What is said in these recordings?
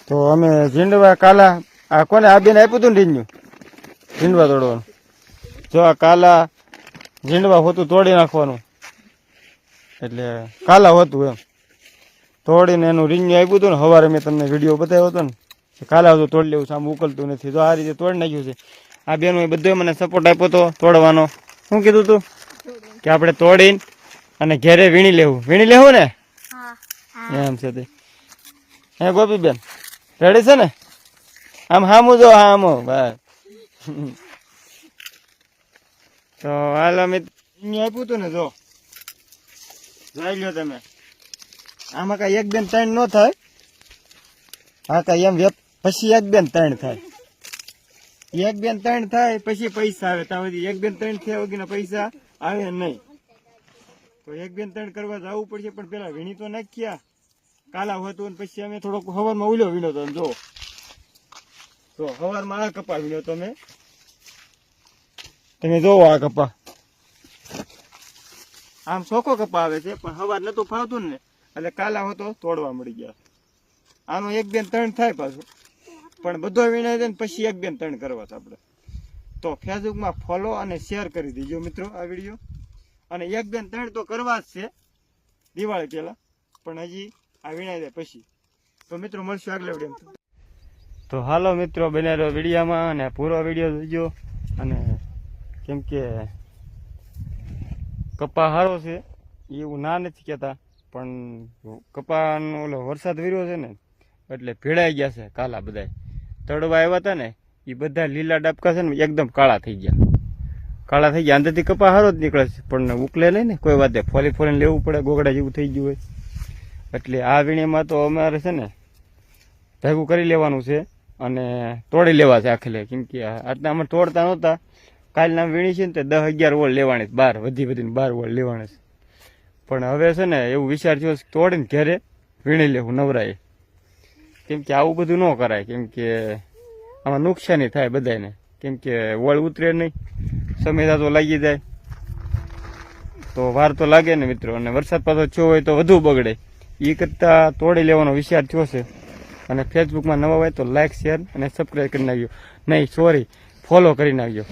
તો અમે ઝીંડવા કાલા આ કોને આ બેન આપ્યું હતું ને રીંજનું ઝીંડવા તોડવાનું. જો આ કાલા ઝીંડવા હોતું તોડી નાખવાનું, એટલે કાલા હોતું એમ તોડીને એનું રીંજનું આપ્યું હતું ને. સવારે મેં તમને વિડીયો બતાવ્યો હતો ને, કાલા હતું તોડી લેવું, સામે ઉકલતું નથી. તો આ રીતે તોડી નાખ્યું છે. આ બેનો બધો મને સપોર્ટ આપ્યો હતો તોડવાનો. શું કીધું તું કે આપણે તોડીને અને ઘેરે વીણી લેવું. વીણી લેવું ને એમ છે તે. હે ગોપીબેન રેડી છે ને? આમ હામું જો હામું બસ. તો હાલ અમે આપ્યું હતું ને, જો જોઈ લો તમે. આમાં કઈ 1 2 3 ન થાય. હા કઈ એમ પછી 1 2 3 થાય. 1 2 3 થાય પછી પૈસા આવે. ત્યાં સુધી 1 2 3 થયા વગરના પૈસા આવે નહીં. તો 1 2 3 કરવા જવું પડશે. પણ પેલા વીણી તો નાખ્યા કાલા હતું. પછી અમે થોડોક હવારમાં ઉલ્યો વીણો તો જો. તો હવારમાં આ કપા વીણ્યો તો મેં. તમે જોવો આ કપા આમ ચોખ્ખો કપા આવે છે, પણ હવાર નતું ફાવતું ને એટલે કાલા હોતો તોડવા મળી ગયા. આનો 1 2 3 થાય પાછું, પણ બધો વીણાય જાય ને પછી 1 2 3 કરવા છે આપણે. તો ફેસબુકમાં ફોલો અને શેર કરી દીજો મિત્રો આ વિડીયો. અને 1 2 3 તો કરવા જ છે દિવાળી પહેલા, પણ હજી આ વીણાઈ જાય પછી. તો મિત્રો મળશું આગલા વિડીયોમાં. તો હાલો મિત્રો બને રહ્યો વિડીયામાં અને પૂરો વિડીયો જોજો. અને કેમ કે કપા સારો છે એવું ના નથી કહેતા, પણ કપાનો ઓલો વરસાદ વીર્યો છે ને એટલે ભેળાઈ ગયા છે કાલા. બધા તળવા આવ્યા હતા ને એ બધા લીલા ડાબકા છે ને એકદમ કાળા થઈ ગયા. કાળા થઈ ગયા. અંદરથી કપા સારો જ નીકળે છે, પણ ઉકલે નહીં ને કોઈ વાતે. ફોલી ફોલીને લેવું પડે, ગોગડા જેવું થઈ ગયું હોય. એટલે આ વીણીમાં તો અમારે છે ને ભેગું કરી લેવાનું છે અને તોડી લેવા છે આખલે. કેમ કે આજના અમે તોડતા નહોતા. કાલના વીણી છે ને તે 10 11 વોળ લેવાની, 12 વધીને 12 વોળ લેવાની છે. પણ હવે છે ને એવું વિચાર થયો તોડીને ઘરે વીણી લેવું નવરાય. કેમ કે આવું બધું ન કરાય. કેમ કે આમાં નુકસાની થાય બધાને. કેમ કે વોળ ઉતરે નહીં, સમય તો લાગી જાય, તો વાર તો લાગે ને મિત્રો. અને વરસાદ પાછો થયો હોય તો વધુ બગડે. એ કરતાં તોડી લેવાનો વિચાર થયો છે. અને ફેસબુકમાં નવા હોય તો લાઇક શેર અને સબસ્ક્રાઈબ કરી નાખજો. નહીં સોરી, ફોલો કરી નાખજો.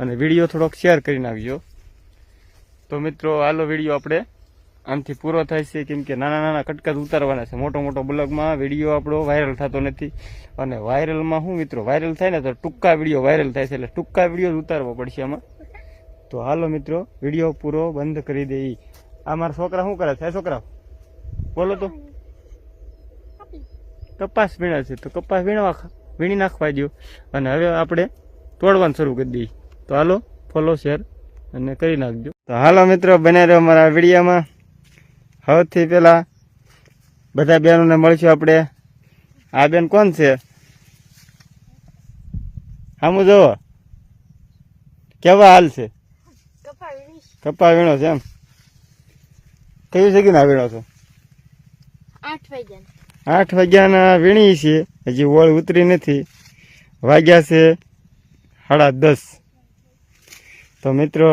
અને વિડીયો થોડોક શેર કરી નાખજો. તો મિત્રો હાલો વિડીયો આપણે આમથી પૂરો થાય છે. કેમ કે નાના નાના કટકા ઉતારવાના છે. મોટો મોટો બ્લોગમાં વિડીયો આપણો વાયરલ થતો નથી. અને વાયરલમાં શું મિત્રો, વાયરલ થાય ને તો ટૂંકા વિડીયો વાયરલ થાય છે. એટલે ટૂંકા વિડીયો ઉતારવો પડશે આમાં. તો હાલો મિત્રો વિડીયો પૂરો બંધ કરી દઈ. આ મારા છોકરા શું કરે છે? છોકરા બોલો તો. કપાસ વીણા છે તો કપાસ વીણી નાખવા દો. અને હવે આપણે તોડવાનું શરૂ કરી દઈએ. તો હાલો ફોલો શેર અને કરી નાખજો. તો હાલો મિત્રો બને રહ્યો અમારા વિડીયામાં. સૌથી પહેલા બધા બહેનોને મળશું આપણે. આ બેન કોણ છે? આમ જોવો કેવા હાલ છે? કપા વીણો છે એમ? કઈ જગ્યા વીણો છો? 8 વાગ્યાના વીણી છે. હજી વોળ ઉતરી નથી. વાગ્યા છે 10:30. તો મિત્રો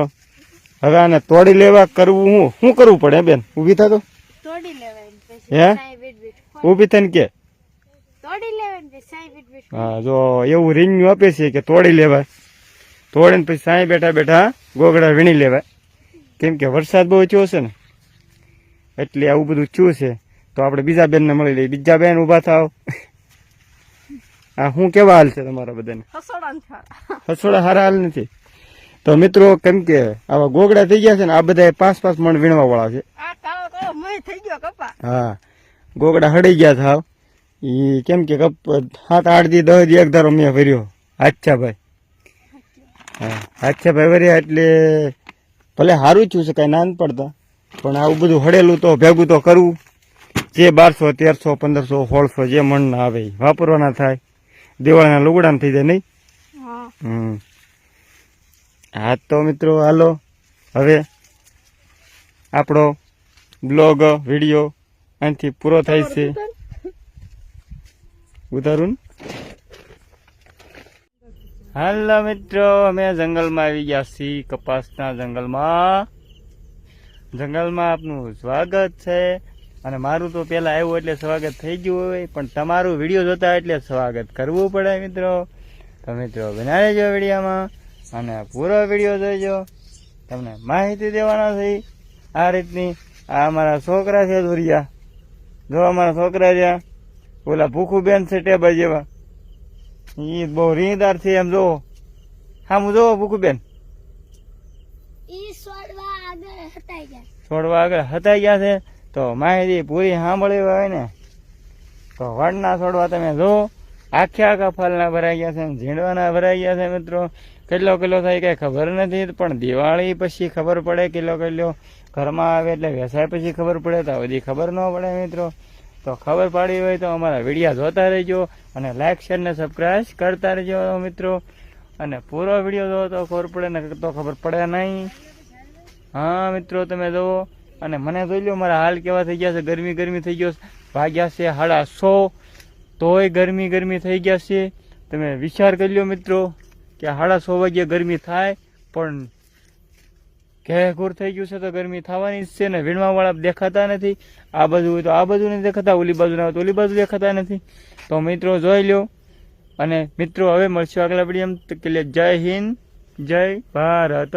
હવે આને તોડી લેવા કરવું શું કરવું પડે બેન? ઊભી થતો તોડી લેવાય. હે ઊભી થઈને કે તોડી લેવાય. હા જો એવું રીંગણું આપે છે કે તોડી લેવાય. તોડીને પછી સાંઈ બેઠા બેઠા ગોગડા વીણી લેવાય. કેમ કે વરસાદ બહુ થયો છે ને એટલે આવું બધું થયું છે. તો આપણે બીજા બેનને મળી લઈએ. બીજા બેન ઊભા થાવ. હા શું કેવા હાલ છે તમારા બધાને? હસોડા હારા હાલ નથી. તો મિત્રો કેમ કે આવા ગોગડા થઈ ગયા છે ને, આ બધા 5-5 મણ વીણવા વાળા છે. હા ગોગડા હડી ગયા થાવ. એ કેમ કે 7-8 દી 10 દી એક ધારો મેં ભર્યો. અચ્છા ભાઈ. હા અચ્છા ભાઈ ભર્યા એટલે ભલે સારું થયું છે, કઈ ના પડતા. પણ આવું બધું હડેલું તો ભેગું તો કરવું. જે 1200 1300 1500 1600 જે મણ ના આવે વાપરવાના થાય. દિવાળીના લુગડાને થઈ જાય નહીં? હા તો મિત્રો હાલો હવે આપણો બ્લોગ વિડીયો અહીંથી પૂરો થાય છે. ઉતારું. હાલો મિત્રો અમે જંગલમાં આવી ગયા છીએ. કપાસના જંગલમાં. જંગલમાં આપનું સ્વાગત છે. અને મારું તો પહેલાં આવ્યું એટલે સ્વાગત થઈ ગયું હોય, પણ તમારું વિડીયો જોતા એટલે સ્વાગત કરવું પડે મિત્રો. તો મિત્રો બના રહેજો વિડીયોમાં અને પૂરો વિડીયો જોઈજો. તમને માહિતી દેવાના છે આ રીતની. આ અમારા છોકરા છે ધોરિયા, જો અમારા છોકરા રહ્યા ઓલા ભૂખું બેન છે ટેબલ જેવા, એ બહુ રીંગદાર છે એમ જોવો. હા હું જોવો ભૂખું બેન છોડવા આગળ હતાઈ ગયા છે. તો માહિતી પૂરી સાંભળી હોય ને તો વડના છોડવા તમે જો આખા ફળના ભરાઈ ગયા છે, ઝીંડવાના ભરાઈ ગયા છે મિત્રો. કેટલો કિલો થાય કઈ ખબર નથી, પણ દિવાળી પછી ખબર પડે કિલો ઘરમાં આવે એટલે વેસાય પછી ખબર પડે. તો બધી ખબર ન પડે મિત્રો. તો ખબર પાડી હોય તો અમારા વિડીયો જોતા રહેજો અને લાઈક શેર ને સબસ્ક્રાઈબ કરતા રહેજો મિત્રો. અને પૂરો વિડીયો જો તો ખબર પડે ને તો ખબર પડે નહીં. હા મિત્રો તમે જુઓ અને મને જોઈ લો મારા હાલ કેવા થઈ ગયા છે. ગરમી થઈ ગયો, વાગ્યા છે 6:30, તોય ગરમી થઈ ગયા છે. તમે વિચાર કરી લો મિત્રો કે 6:30 વાગ્યે ગરમી થાય, પણ ઘેઘૂર થઈ ગયું છે તો ગરમી થવાની જ છે ને. વીણવાવાળા દેખાતા નથી, આ બાજુ હોય તો આ બાજુ નથી દેખાતા, ઓલી બાજુ ના હોય તો ઓલી બાજુ દેખાતા નથી. તો મિત્રો જોઈ લો. અને મિત્રો હવે મળશું આગલા વિડીયોમાં. જય હિન્દ, જય ભારત.